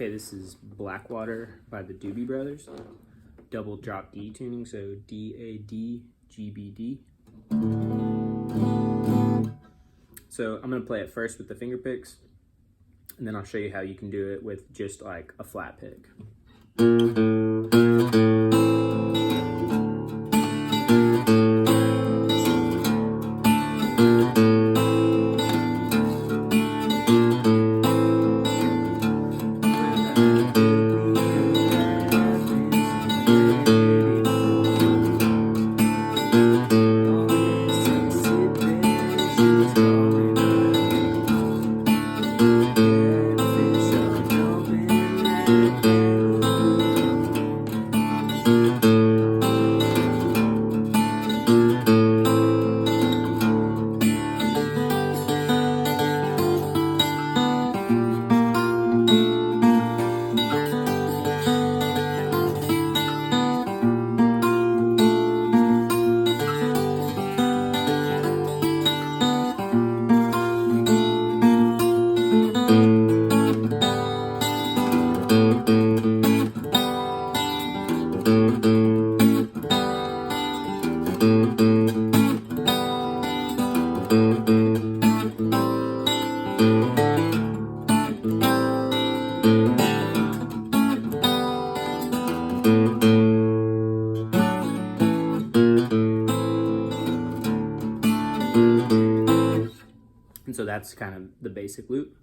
Okay, this is Blackwater by the Doobie Brothers. Double drop D tuning, so D, A, D, G, B, D. So I'm gonna play it first with the finger picks, and then I'll show you how you can do it with just like a flat pick. And so that's kind of the basic loop.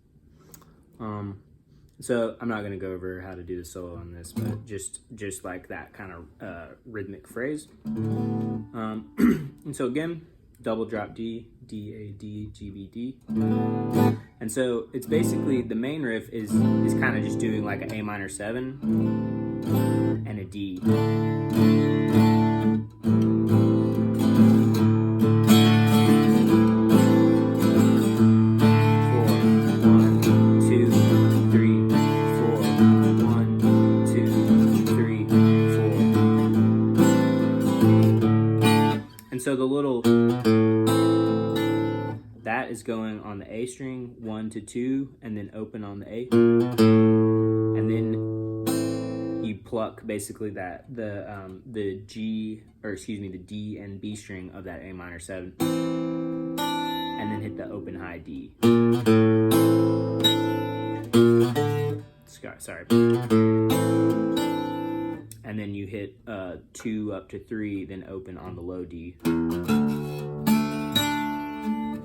So I'm not going to go over how to do the solo on this, but just like that kind of rhythmic phrase. And so again, double drop D, D, A, D, G, B, D. And so it's basically, the main riff is kind of just doing like an A minor 7 and a D. And so the little, that is going on the A string, 1 to 2, and then open on the A. And then you pluck basically the G, or excuse me, the D and B string of that A minor 7. And then hit the open high D. Sorry. And then you hit 2 up to 3, then open on the low D.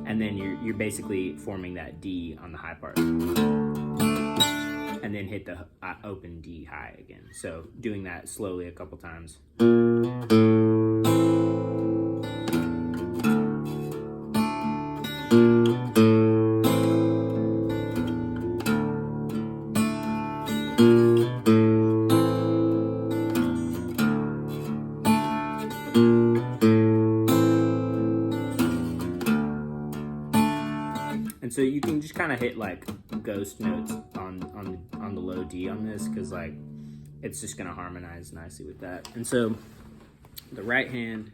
And then you're basically forming that D on the high part. And then hit the open D high again. So doing that slowly a couple times. And so you can just kind of hit like ghost notes on the low D on this, because like it's just gonna harmonize nicely with that. And so the right hand,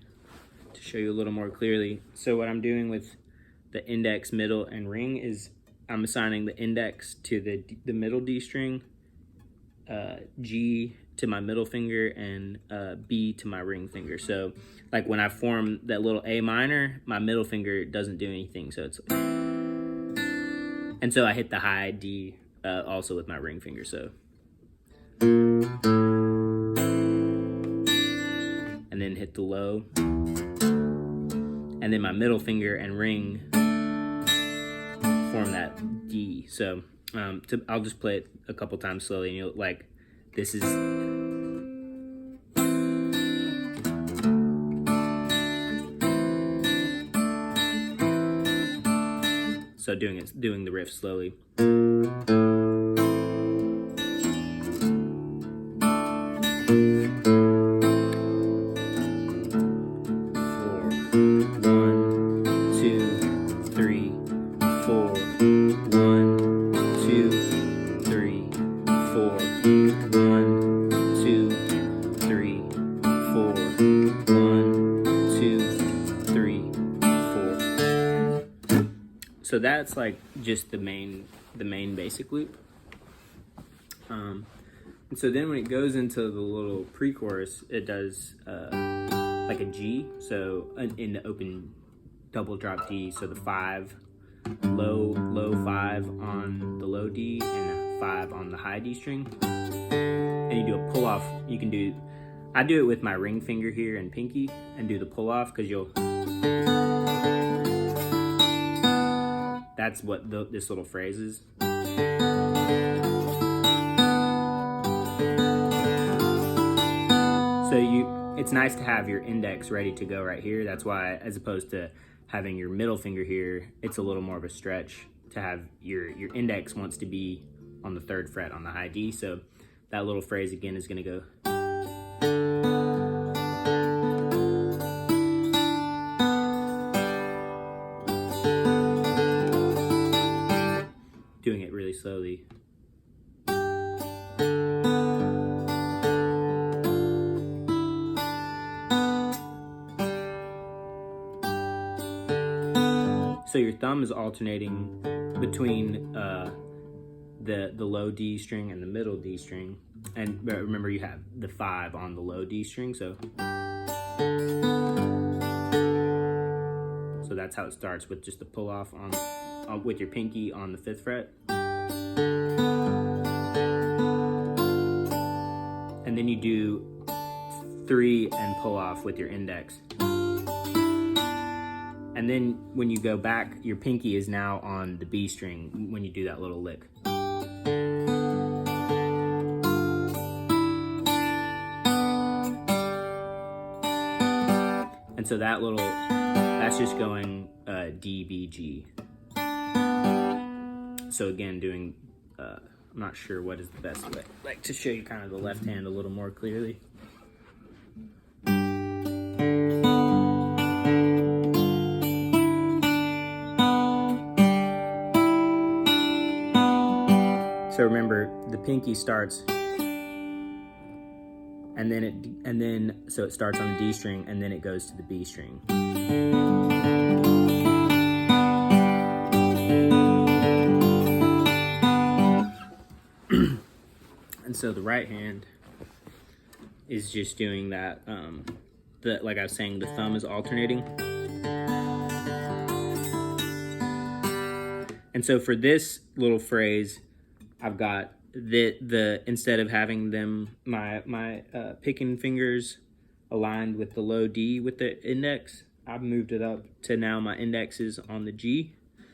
to show you a little more clearly, so what I'm doing with the index, middle, and ring is I'm assigning the index to the middle D string, G to my middle finger, and B to my ring finger. So like when I form that little A minor, my middle finger doesn't do anything, so it's, and so I hit the high D also with my ring finger, so. And then hit the low. And then my middle finger and ring form that D. So I'll just play it a couple times slowly, and you'll like, this is. So doing the riff slowly. 1, 2, 3, 4. So that's like just the main basic loop. And so then when it goes into the little pre-chorus, it does like a G. So in the open double drop D, so the 5, low 5 on the low D and a 5 on the high D string. And you do a pull off. You can do, I do it with my ring finger here and pinky and do the pull off because that's what this little phrase is. So it's nice to have your index ready to go right here. That's why, as opposed to having your middle finger here, it's a little more of a stretch to have your index wants to be on the 3rd fret on the high D. So that little phrase again is going to go. Doing it really slowly. So your thumb is alternating between the low D string and the middle D string. And remember, you have the 5 on the low D string, so that's how it starts, with just the pull off on with your pinky on the 5th fret. And then you do 3 and pull off with your index. And then when you go back, your pinky is now on the B string when you do that little lick. And so that's just going D, B, G. So again, doing, I'm not sure what is the best way, like to show you kind of the left hand a little more clearly. So remember, the pinky starts, and then so it starts on the D string, and then it goes to the B string. And so the right hand is just doing that. Like I was saying, the thumb is alternating. And so for this little phrase, I've got the instead of having my picking fingers aligned with the low D with the index, I've moved it up to now my index is on the G.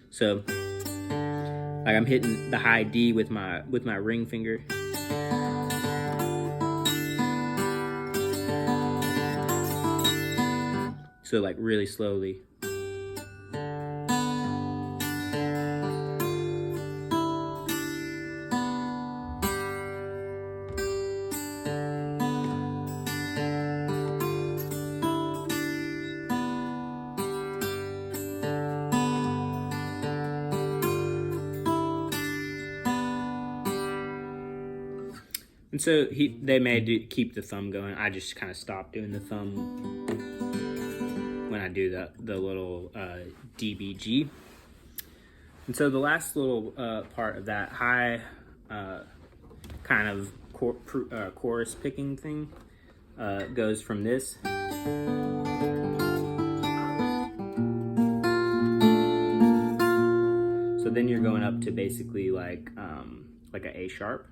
So like I'm hitting the high D with my ring finger. So like really slowly. And so they may keep the thumb going. I just kind of stop doing the thumb when I do the little DBG. And so the last little part of that high kind of chorus picking thing goes from this. So then you're going up to basically like an A sharp.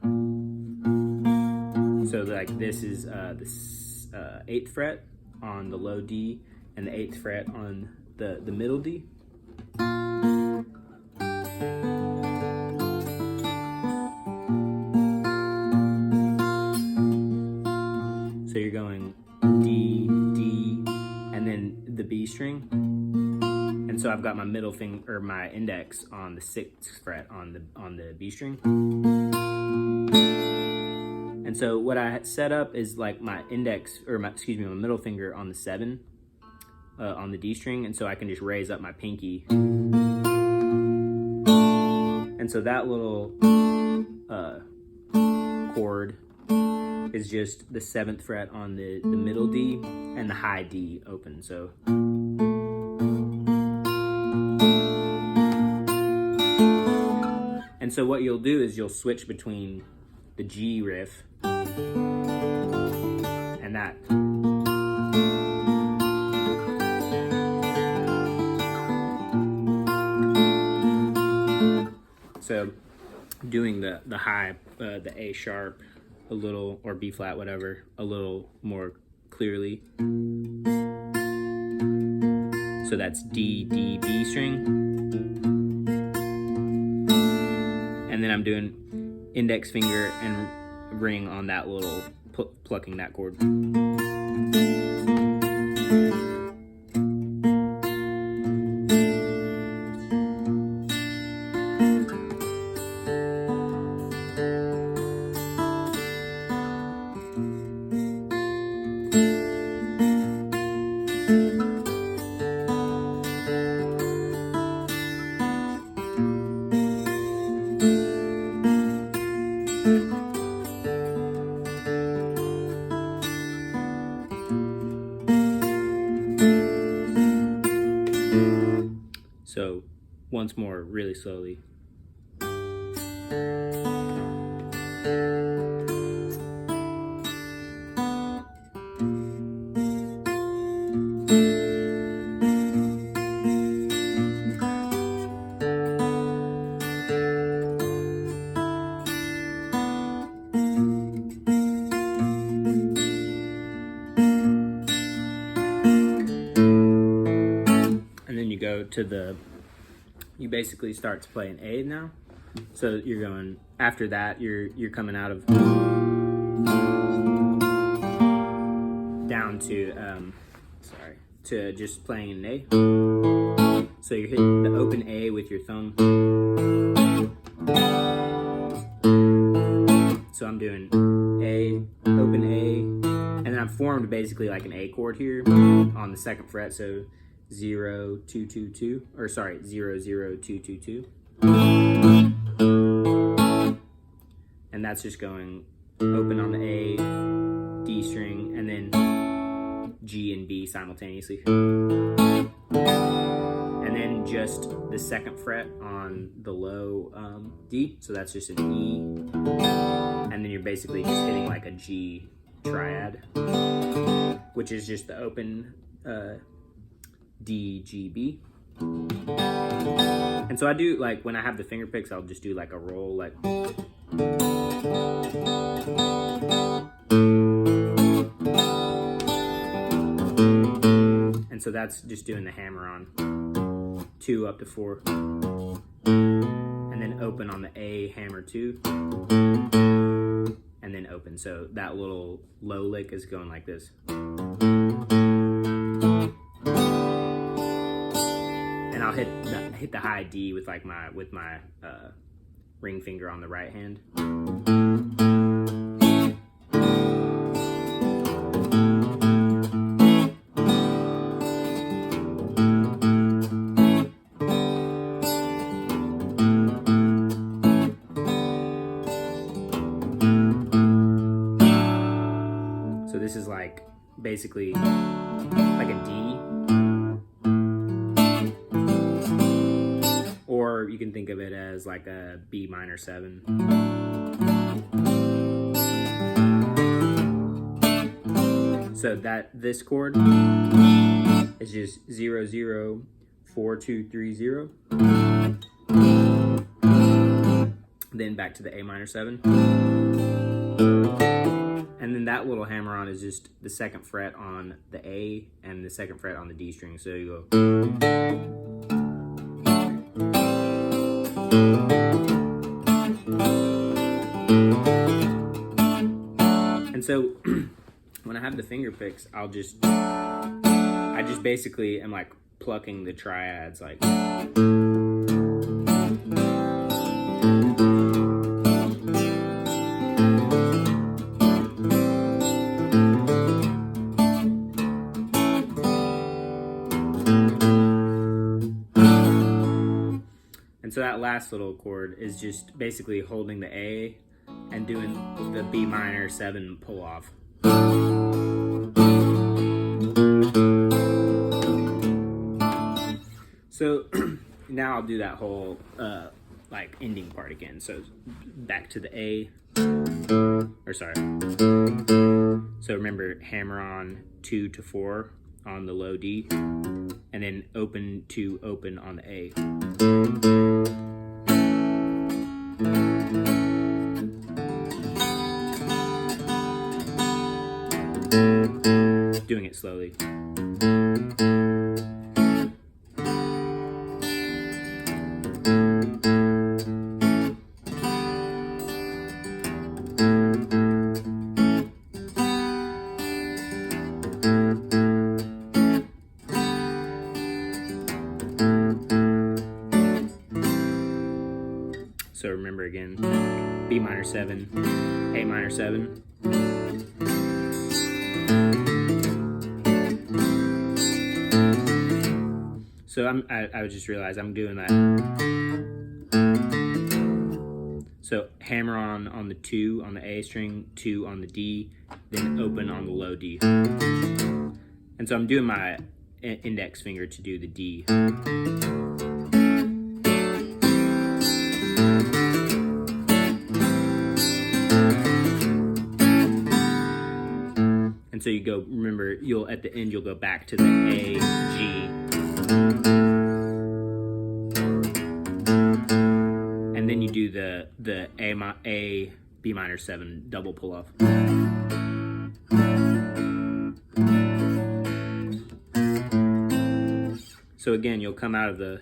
So like this is the 8th fret on the low D and the 8th fret on the middle D. So you're going D, D, and then the B string. And so I've got my middle finger, or my index on the 6th fret on the B string. And so what I set up is like my index, or my middle finger on the 7 on the D string, and so I can just raise up my pinky. And so that little chord is just the 7th fret on the middle D and the high D open. So and so what you'll do is you'll switch between the G riff, and that. So doing the high, the A sharp a little, or B flat, whatever, a little more clearly. So that's D, D, B string. And then I'm doing index finger and ring on that little, plucking that chord. So once more, really slowly. And then you go to the, you basically start to play an A now. So you're going, after that, you're coming out of down to to just playing an A. So you're hitting the open A with your thumb. So I'm doing A, open A, and then I'm formed basically like an A chord here on the second fret. So 0, 2, 2, 2, or sorry, 0, 0, 2, 2, 2. And that's just going open on the A, D string, and then G and B simultaneously. And then just the second fret on the low D, so that's just an E. And then you're basically just hitting like a G triad, which is just the open D, G, B. And so I do, like, when I have the finger picks, I'll just do like a roll, like. And so that's just doing the hammer on 2 up to 4. And then open on the A, hammer 2. And then open. So that little low lick is going like this. And I'll hit the high D with like my ring finger on the right hand. So this is like basically like a D. Or you can think of it as like a B minor 7. So this chord is just 0, 0, 4, 2, 3, 0. Then back to the A minor 7. And then that little hammer on is just the second fret on the A and the second fret on the D string. So you go. And so when I have the finger picks, I just basically am like plucking the triads, like. And so that last little chord is just basically holding the A and doing the B minor 7 pull off. So now I'll do that whole like ending part again. So back to the A, or sorry. So remember, hammer on 2 to 4 on the low D, and then open to open on the A. Doing it slowly. So remember again, B minor 7, A minor 7. So I just realized I'm doing that. So hammer on the 2 on the A string, 2 on the D, then open on the low D. And so I'm doing my index finger to do the D. And so you go, remember, at the end you'll go back to the A, G. And then you do the A, B minor 7 double pull off. So again, you'll come out of the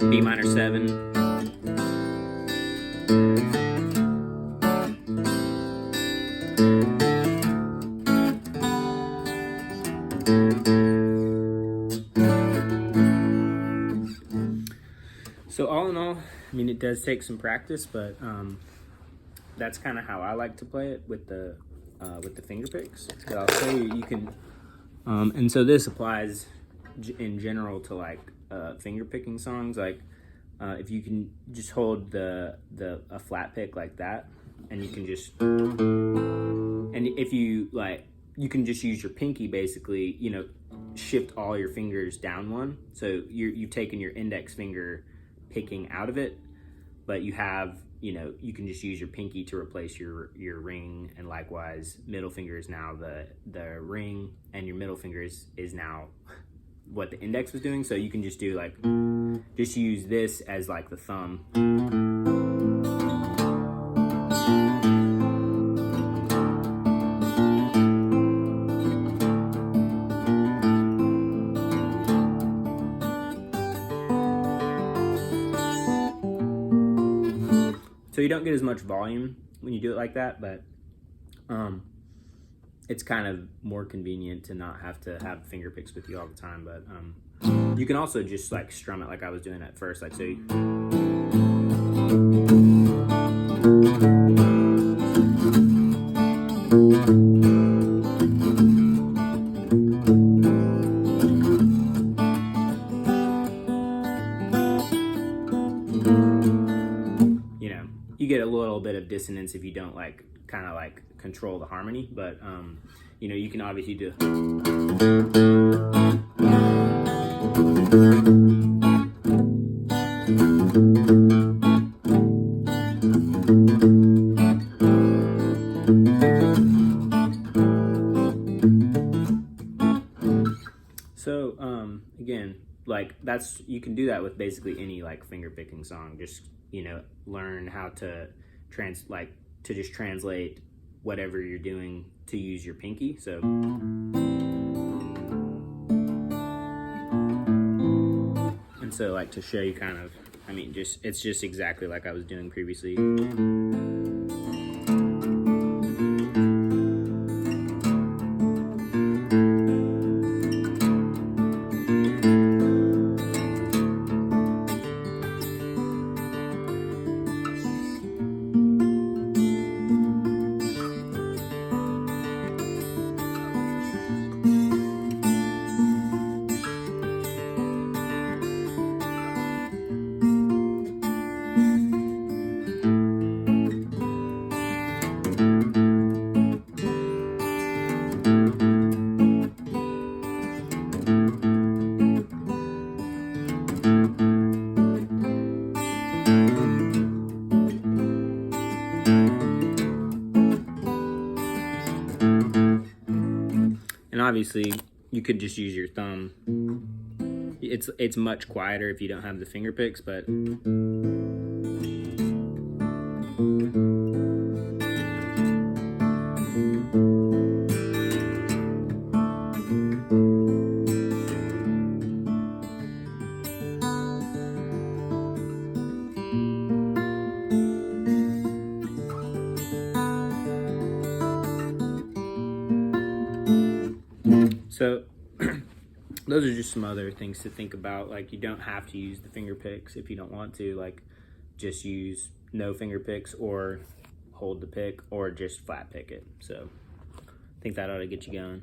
B minor 7. So all in all, I mean, it does take some practice, but that's kind of how I like to play it with the finger picks. But I'll show you, you can, and so this applies in general to like finger picking songs. Like if you can just hold a flat pick like that, and you can just, and if you like, you can just use your pinky basically, you know, shift all your fingers down one. So you've taken your index finger picking out of it, but you have, you know, you can just use your pinky to replace your ring, and likewise middle finger is now the ring, and your middle finger is now what the index was doing. So you can just do like, just use this as like the thumb. So you don't get as much volume when you do it like that, but it's kind of more convenient to not have to have finger picks with you all the time. But you can also just like strum it like I was doing at first, like so. You get a little bit of dissonance if you don't like kind of like control the harmony, but you know, you can obviously do so again, like that's, you can do that with basically any like finger picking song. Just, you know, learn how to just translate whatever you're doing to use your pinky. So and so like to show you kind of, I mean, just it's just exactly like I was doing previously. obviously you could just use your thumb. It's much quieter if you don't have the finger picks, but so those are just some other things to think about. Like, you don't have to use the finger picks if you don't want to. Like, just use no finger picks, or hold the pick, or just flat pick it. So I think that ought to get you going.